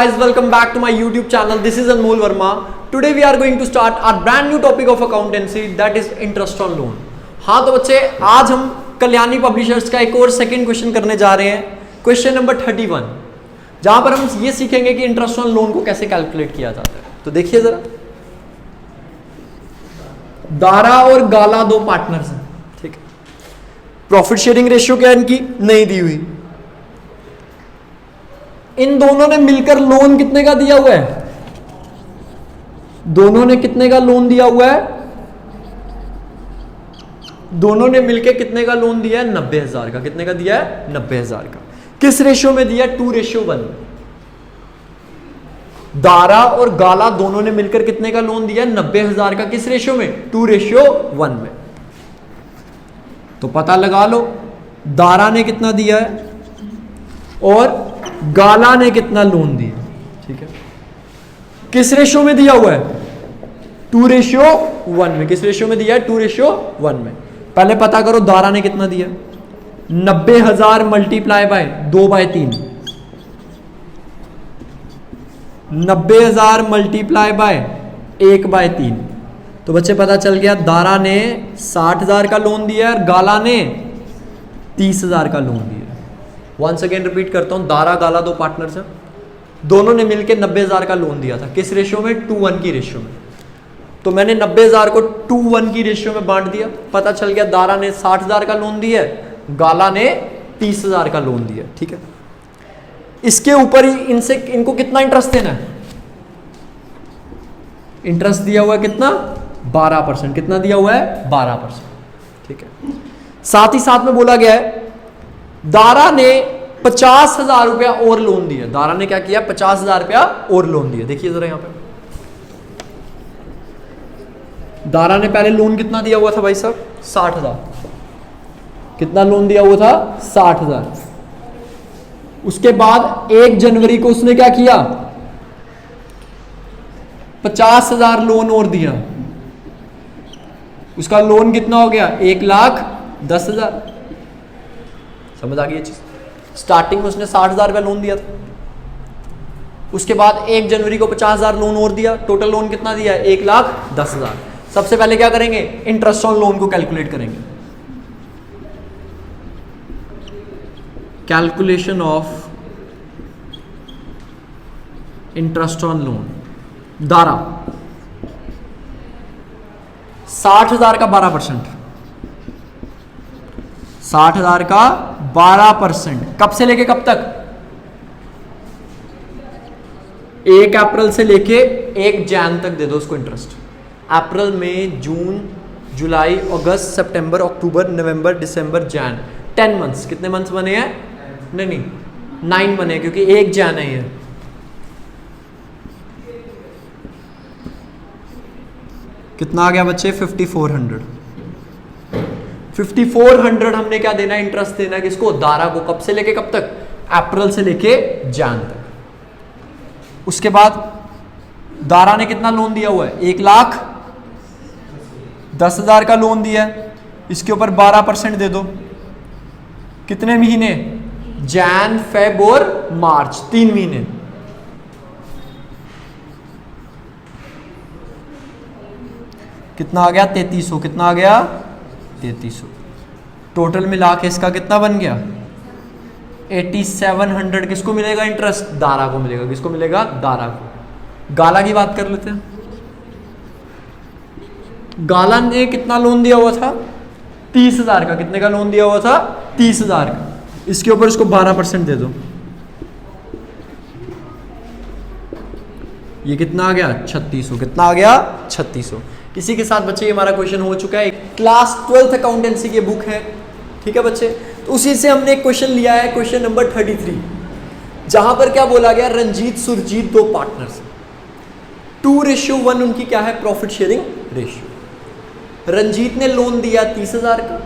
Guys, welcome back to my YouTube channel. This is Anmol Verma. Today we are going to start our brand new topic of accountancy, that is interest on loan. हाँ तो बच्चे, आज हम Kalyani publishers का एक और second question करने जा रहे हैं, क्वेश्चन नंबर 31, जहां पर हम ये सीखेंगे कि इंटरेस्ट ऑन लोन को कैसे कैलकुलेट किया जाता है. तो देखिए जरा, दारा और गाला दो पार्टनर्स हैं, ठीक है. प्रॉफिट शेयरिंग रेशियो क्या इनकी नहीं दी हुई. इन दोनों ने मिलकर लोन कितने का दिया हुआ है? दोनों ने कितने का लोन दिया हुआ है? दोनों ने मिलकर कितने का लोन दिया है? 90,000 का. कितने का दिया है? 90,000 का. किस रेशियो में दिया? 2:1. दारा और गाला दोनों ने मिलकर कितने का लोन दिया है? 90,000 का. किस रेशियो में? 2:1 में. तो पता लगा लो दारा ने कितना दिया है और गाला ने कितना लोन दिया. ठीक है. किस रेशियो में दिया हुआ है? 2:1 में. किस रेशियो में दिया है? 2:1 में. पहले पता करो दारा ने कितना दिया. 90,000 मल्टीप्लाई बाय 2/3. 90,000 multiply by 1/3. तो बच्चे पता चल गया दारा ने 60,000 का लोन दिया और गाला ने 30,000 का लोन दिया. वंस अगेन रिपीट करता हूं, दारा गाला दो पार्टनर्स हैं, दोनों ने मिलकर 90,000 का लोन दिया था. किस रेशियो में? 2:1 की रेशियो में. तो मैंने 90,000 को 2:1 की रेशियो में बांट दिया. पता चल गया दारा ने 60,000 का लोन दिया है, गाला ने 30,000 का लोन दिया. ठीक है. इसके ऊपर ही इनसे इनको कितना इंटरेस्ट देना है? इंटरेस्ट दिया हुआ है कितना? 12%. कितना दिया हुआ है? 12%. ठीक है. साथ ही साथ में बोला गया है दारा ने 50,000 रुपया और लोन दिया. दारा ने क्या किया? 50,000 रुपया और लोन दिया. देखिए जरा यहां पे दारा ने पहले लोन कितना दिया हुआ था भाई साहब? 60,000. कितना लोन दिया हुआ था? 60,000. उसके बाद 1 जनवरी को उसने क्या किया? 50,000 लोन और दिया. उसका लोन कितना हो गया? 1,10,000. समझ आ गई ये चीज? स्टार्टिंग में उसने 60,000 रुपया लोन दिया था. उसके बाद 1 जनवरी को 50,000 लोन और दिया. टोटल लोन कितना दिया? 1,10,000. सबसे पहले क्या करेंगे? इंटरेस्ट ऑन लोन को कैलकुलेट करेंगे. Calculation of interest on loan. Dara 60,000 का 12%. 60,000 का 12%. कब से लेके कब तक? 1 अप्रैल से लेके 1 जैन तक दे दो उसको इंटरेस्ट. अप्रैल, मई, जून, जुलाई, अगस्त, सितंबर, अक्टूबर, नवंबर, दिसंबर, जैन. 10 मंथ्स. कितने मंथ्स बने हैं? नहीं 9 बने, क्योंकि 1 जैन है ये. कितना आ गया बच्चे? 5,400. 5,400 हमने क्या देना है? इंटरेस्ट देना है. किसको? दारा को. कब से लेके कब तक? अप्रैल से लेके जैन तक. उसके बाद दारा ने कितना लोन दिया हुआ है? 1,10,000 का लोन दिया है. इसके ऊपर 12% दे दो. कितने महीने? जैन, फेब और मार्च. 3 महीने. कितना आ गया? 3,300. कितना आ गया? 3,300. टोटल मिला के इसका कितना बन गया? 8,700. किसको मिलेगा इंटरेस्ट? दारा को मिलेगा. किसको मिलेगा? दारा को. गाला की बात कर लेते हैं. गाला ने कितना लोन दिया हुआ था? 30,000 का. कितने का लोन दिया हुआ था? 30,000 का. इसके ऊपर इसको 12% दे दो. ये कितना आ गया? 3,600. कितना आ गया? 3,600. इसी के साथ बच्चे हमारा क्वेश्चन हो चुका है. क्लास 12th अकाउंटेंसी की बुक है. ठीक है बच्चे. तो उसी से हमने एक क्वेश्चन लिया है, क्वेश्चन नंबर 33, जहां पर क्या बोला गया? रंजीत सुरजीत दो पार्टनर्स. 2:1 उनकी क्या है? Profit sharing ratio. रंजीत ने लोन दिया 30,000 का,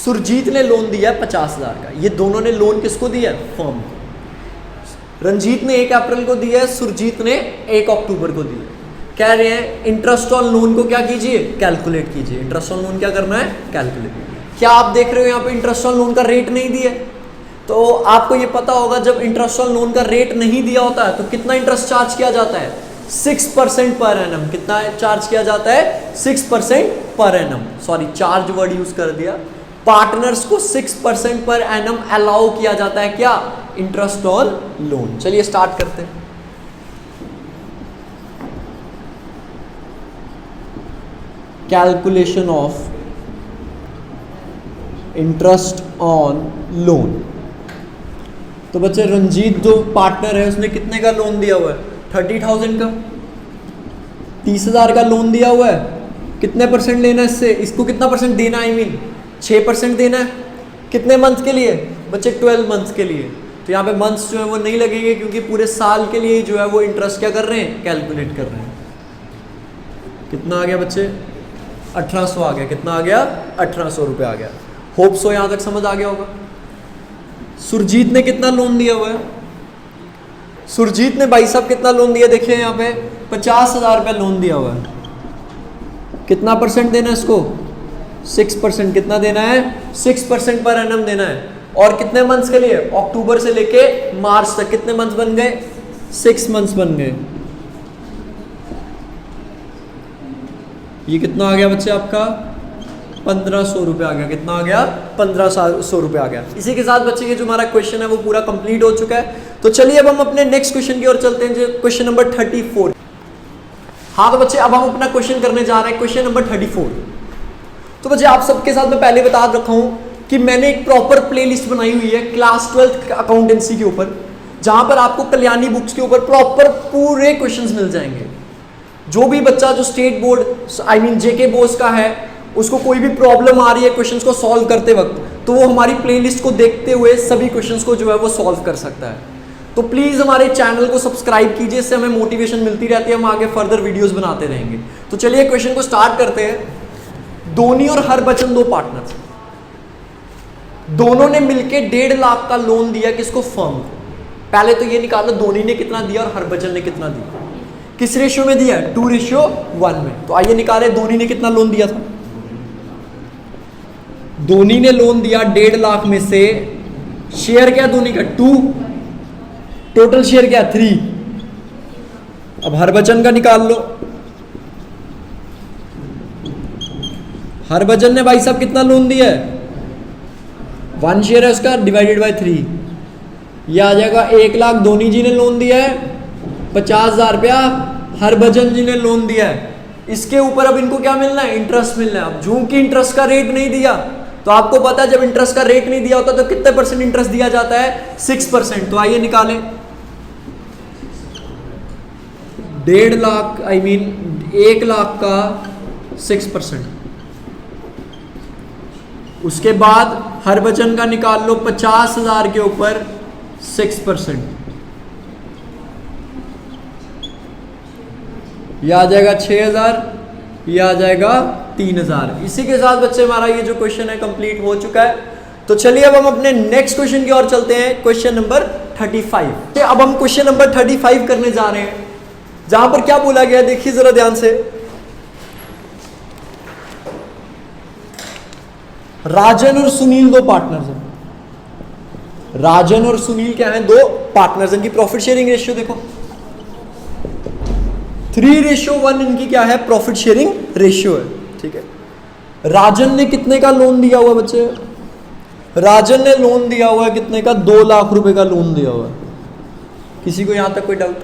सुरजीत ने लोन दिया 50,000 का. ये दोनों ने लोन किसको दिया? फर्म को. रंजीत ने 1 अप्रैल को दिया है, सुरजीत ने 1 अक्टूबर को दिया. कह रहे हैं इंटरेस्ट ऑन लोन को क्या कीजिए? कैलकुलेट कीजिए. इंटरेस्ट ऑन लोन क्या करना है? कैलकुलेट. क्या आप देख रहे हो यहां पे इंटरेस्ट ऑन लोन का रेट नहीं दिया? तो आपको ये पता होगा जब इंटरेस्ट ऑन लोन का रेट नहीं दिया होता है तो कितना इंटरेस्ट चार्ज किया जाता है, 6% पर एनम। कितना चार्ज किया जाता है, 6% per annum. Sorry, charge word use कर दिया। पार्टनर्स को 6% पर एनम अलाउ किया जाता है क्या, इंटरेस्ट ऑन लोन। चलिए स्टार्ट करते हैं। Calculation of interest on loan. तो बच्चे रंजीत जो पार्टनर है उसने कितने का लोन दिया हुआ है, 30,000 का, 30,000 का लोन दिया हुआ है। कितने परसेंट लेना है इससे, इसको कितना परसेंट देना है, आई मीन 6% देना है। कितने मंथ के लिए बच्चे, 12 मंथ के लिए। तो यहाँ पे मंथ्स जो है वो नहीं लगेंगे क्योंकि पूरे साल के लिए जो है वो इंटरेस्ट क्या कर रहे हैं, कैलकुलेट कर रहे हैं। कितना आ गया बच्चे, 1800 आ गया। कितना आ गया, 1800 रुपये आ गया। होप सो यहाँ तक समझ आ गया होगा। सुरजीत ने कितना लोन दिया हुआ है, सुरजीत ने भाई साहब कितना लोन दिया, देखिए यहाँ पे 50,000 रुपये लोन दिया हुआ है। कितना परसेंट देना है इसको, 6%। कितना देना है, 6% पर एनम देना है। और कितने मंथ्स के लिए, अक्टूबर से लेके मार्च तक। कितने मंथ्स बन गए, 6 मंथ्स बन गए। ये कितना आ गया बच्चे आपका, 1500 रुपये आ गया। कितना आ गया, 1500 रुपये आ गया। इसी के साथ बच्चे ये जो हमारा क्वेश्चन है वो पूरा कंप्लीट हो चुका है। तो चलिए अब हम अपने नेक्स्ट क्वेश्चन की ओर चलते हैं, जो क्वेश्चन नंबर 34। हाँ तो बच्चे अब हम अपना क्वेश्चन करने जा रहे हैं, क्वेश्चन नंबर 34। तो बच्चे आप सबके साथ मैं पहले बता रखा हूं कि मैंने एक प्रॉपर प्लेलिस्ट बनाई हुई है क्लास 12th अकाउंटेंसी के ऊपर, जहां पर आपको कल्याणी बुक्स के ऊपर प्रॉपर पूरे क्वेश्चंस मिल जाएंगे। जो भी बच्चा जो state board I mean JK board का है, उसको कोई भी प्रॉब्लम आ रही है क्वेश्चंस को सॉल्व करते वक्त, तो वो हमारी प्लेलिस्ट को देखते हुए सभी क्वेश्चंस को जो है वो सॉल्व कर सकता है। तो प्लीज़ हमारे चैनल को सब्सक्राइब कीजिए, इससे हमें मोटिवेशन मिलती रहती है, हम आगे फर्दर वीडियोस बनाते रहेंगे। तो चलिए क्वेश्चन को स्टार्ट करते हैं। धोनी और हरभजन दो पार्टनर, दोनों ने मिलकर 1.5 लाख का लोन दिया किसको, फर्म को। पहले तो ये निकालो धोनी ने कितना दिया और हरभजन ने कितना दिया। किस रेशियो में दिया, 2:1 में। तो आइए निकाले धोनी ने कितना लोन दिया था। धोनी ने लोन दिया 1.5 लाख में से, शेयर क्या धोनी का 2, टोटल शेयर क्या 3। अब हरभजन का निकाल लो। हरभजन ने भाई साहब कितना लोन दिया है, 1 शेयर है उसका, डिवाइडेड बाय 3। यह आ जाएगा 1 लाख धोनी जी ने लोन दिया है, 50,000 रुपया हरभजन जी ने लोन दिया है। इसके ऊपर अब इनको क्या मिलना है, इंटरेस्ट मिलना है। अब चूंकि इंटरेस्ट का रेट नहीं दिया, तो आपको पता है जब इंटरेस्ट का रेट नहीं दिया होता तो कितने परसेंट इंटरेस्ट दिया जाता है, 6%। तो आइए निकालें 1.5 लाख आई मीन 1 लाख का 6%। उसके बाद हरभजन का निकाल लो 50,000 के ऊपर 6%। यह आ जाएगा 6,000, यह आ जाएगा 3,000। इसी के साथ बच्चे हमारा ये जो क्वेश्चन है कंप्लीट हो चुका है। तो चलिए अब हम अपने नेक्स्ट क्वेश्चन की ओर चलते हैं, क्वेश्चन नंबर 35। अब हम क्वेश्चन नंबर 35 करने जा रहे हैं, जहां पर क्या बोला गया देखिए जरा ध्यान से। राजन और सुनील दो पार्टनर्स हैं। राजन और सुनील क्या हैं, दो पार्टनर्स। इनकी प्रॉफिट शेयरिंग रेशियो देखो 3:1 इनकी क्या है, प्रॉफिट शेयरिंग रेशियो है। ठीक है, राजन ने कितने का लोन दिया हुआ बच्चे, राजन ने लोन दिया हुआ है कितने का, 2 लाख रुपए का लोन दिया हुआ है। किसी को यहां तक कोई डाउट,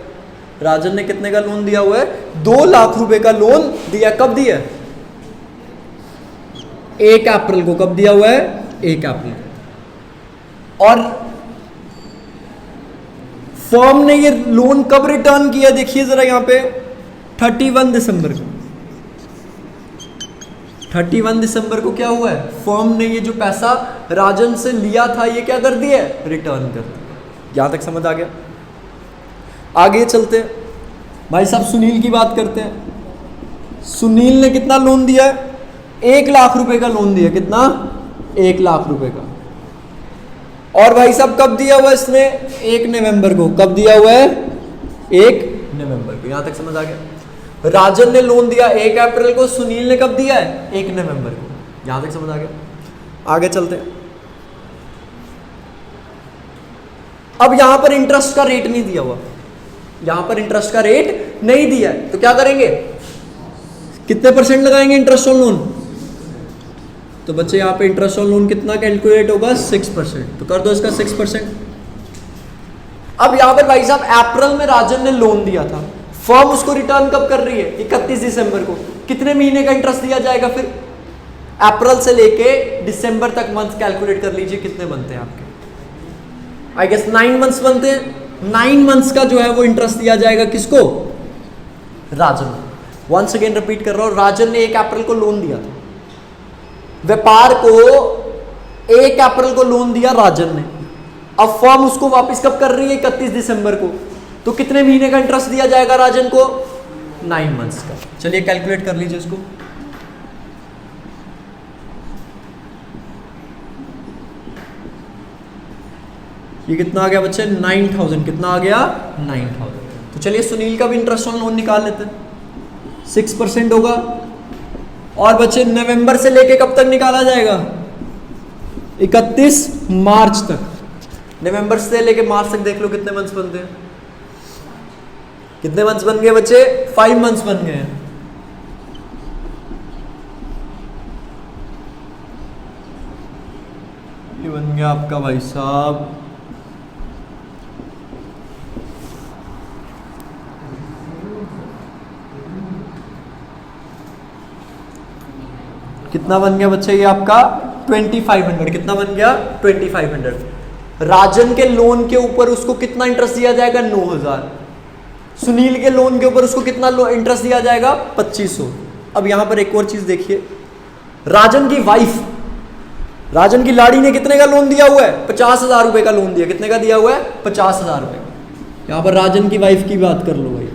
राजन ने कितने का लोन दिया हुआ है, 2 लाख रुपए का लोन दिया। कब दिया, 1 अप्रैल को। कब दिया हुआ है, 1 अप्रैल को। और फर्म ने ये लोन कब रिटर्न किया, देखिए जरा यहां पे 31 दिसंबर को। 31 दिसंबर को क्या हुआ है, फर्म ने ये जो पैसा राजन से लिया था ये क्या कर दिया, रिटर्न कर दिया। यहां तक समझ आ गया। आगे चलते हैं भाई साहब, सुनील की बात करते हैं। सुनील ने कितना लोन दिया है, 1 लाख रुपए का लोन दिया। कितना, 1 लाख रुपए का। और भाई साहब कब दिया हुआ इसने, 1 नवंबर को। कब दिया हुआ है, 1 नवंबर को। यहां तक समझ आ गया। राजन ने लोन दिया 1 अप्रैल को, सुनील ने कब दिया है, 1 नवंबर को। यहां तक समझ आ गया। आगे चलते हैं। अब यहां पर इंटरेस्ट का रेट नहीं दिया हुआ, यहां पर इंटरेस्ट का रेट नहीं दिया है, तो क्या करेंगे, कितने परसेंट लगाएंगे इंटरेस्ट ऑन लोन। तो बच्चे यहां पे इंटरेस्ट ऑन लोन कितना कैलकुलेट होगा, 6%, तो कर दो इसका 6%। अब यहां पर भाई साहब अप्रैल में राजन ने लोन दिया था, फर्म उसको रिटर्न कब कर रही है, 31 दिसंबर को, कितने महीने का इंटरेस्ट दिया जाएगा, फिर अप्रैल से लेके दिसंबर तक मंथ कैलकुलेट कर लीजिए कितने बनते हैं आपके, आई गेस 9 मंथ्स बनते हैं। 9 मंथ्स का जो है वो इंटरेस्ट दिया जाएगा किसको, राजन। वंस अगेन रिपीट कर रहा हूं, राजन ने 1 अप्रैल को लोन दिया था, व्यापार को 1 अप्रैल को लोन दिया राजन ने, अब फर्म उसको वापस कब कर रही है, 31 दिसंबर को, तो कितने महीने का इंटरेस्ट दिया जाएगा राजन को, 9 मंथ्स का। चलिए कैलकुलेट कर लीजिए इसको। ये कितना आ गया बच्चे, 9000, कितना आ गया, 9000। तो चलिए सुनील का भी इंटरेस्ट ऑन लोन निकाल लेते हैं, 6% होगा। और बच्चे नवंबर से लेके कब तक निकाला जाएगा, 31 मार्च तक। नवंबर से लेके मार्च तक देख लो कितने मंथ्स बनते हैं, कितने मंथ्स बन गए बच्चे, 5 मंथ्स बन गए हैं। ये बन गया आपका भाई साहब कितना बन गया बच्चे, ये आपका 2500, कितना बन गया, 2500। राजन के लोन के ऊपर उसको कितना इंटरेस्ट दिया जाएगा, 9000। सुनील के लोन के ऊपर उसको कितना इंटरेस्ट दिया जाएगा, 2500। अब यहां पर एक और चीज देखिए, राजन की वाइफ, राजन की लाड़ी ने कितने का लोन दिया हुआ है, 50,000 रुपए का लोन दिया, कितने का दिया हुआ है, 50,000 रुपए का। यहां पर राजन की वाइफ की बात कर लो भाई,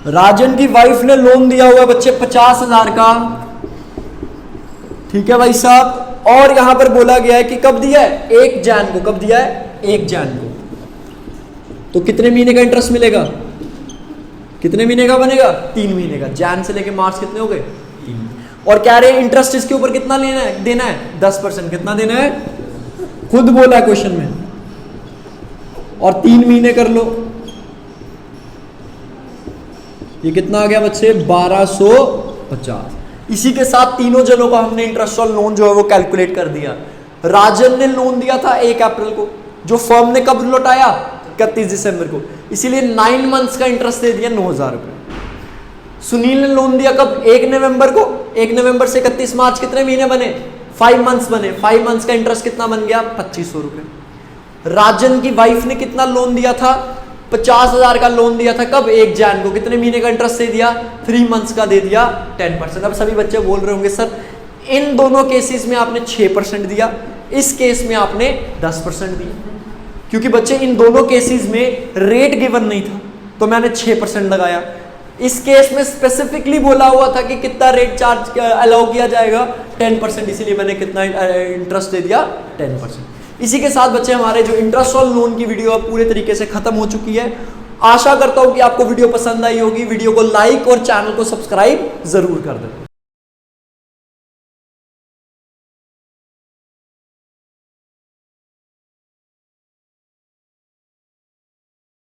राजन की वाइफ ने लोन दिया हुआ है बच्चे 50,000 का, ठीक है भाई साहब। और यहां पर बोला गया है कि कब दिया है, 1 जैन को, कब दिया है, 1 जैन को। तो कितने महीने का इंटरेस्ट मिलेगा, कितने महीने का बनेगा, 3 महीने का। जैन से लेके मार्च कितने हो गए, 3। और कह रहे हैं इंटरेस्ट इसके ऊपर कितना लेना है, देना है 10%, कितना देना है, खुद बोला है क्वेश्चन में। और 3 महीने कर लो, ये कितना आ गया बच्चे, 1250। इसी के साथ तीनों जनों का हमने इंटरेस्ट और लोन जो है वो कैलकुलेट कर दिया। राजन ने लोन दिया था 1 अप्रैल को, जो फर्म ने कब लौटाया, 31 दिसंबर को, इसीलिए 9 मंथ्स का इंटरेस्ट दे दिया 9000 रुपए। सुनील ने लोन दिया कब, 1 नवंबर को, 1 नवंबर से 31 मार्च कितने महीने बने, 5 मंथ्स बने, 5 मंथ्स का इंटरेस्ट कितना बन गया, 2500 रुपए। राजन की वाइफ ने कितना लोन दिया था, 50,000 का लोन दिया था, कब, 1 जैन को, कितने महीने का इंटरेस्ट दे दिया, 3 मंथ्स का दे दिया 10%। अब सभी बच्चे बोल रहे होंगे सर इन दोनों केसेस में आपने 6% दिया, इस केस में आपने 10% दिया, क्योंकि बच्चे इन दोनों केसेस में रेट गिवन नहीं था तो मैंने 6% लगाया। इस केस में स्पेसिफिकली बोला हुआ था कि कितना रेट चार्ज अलाउ किया जाएगा, 10%, इसीलिए मैंने कितना इंटरेस्ट दे दिया, 10%। इसी के साथ बच्चे हमारे जो इंटरेस्ट और लोन की वीडियो पूरे तरीके से खत्म हो चुकी है। आशा करता हूं कि आपको वीडियो पसंद आई होगी। वीडियो को लाइक और चैनल को सब्सक्राइब जरूर कर दें।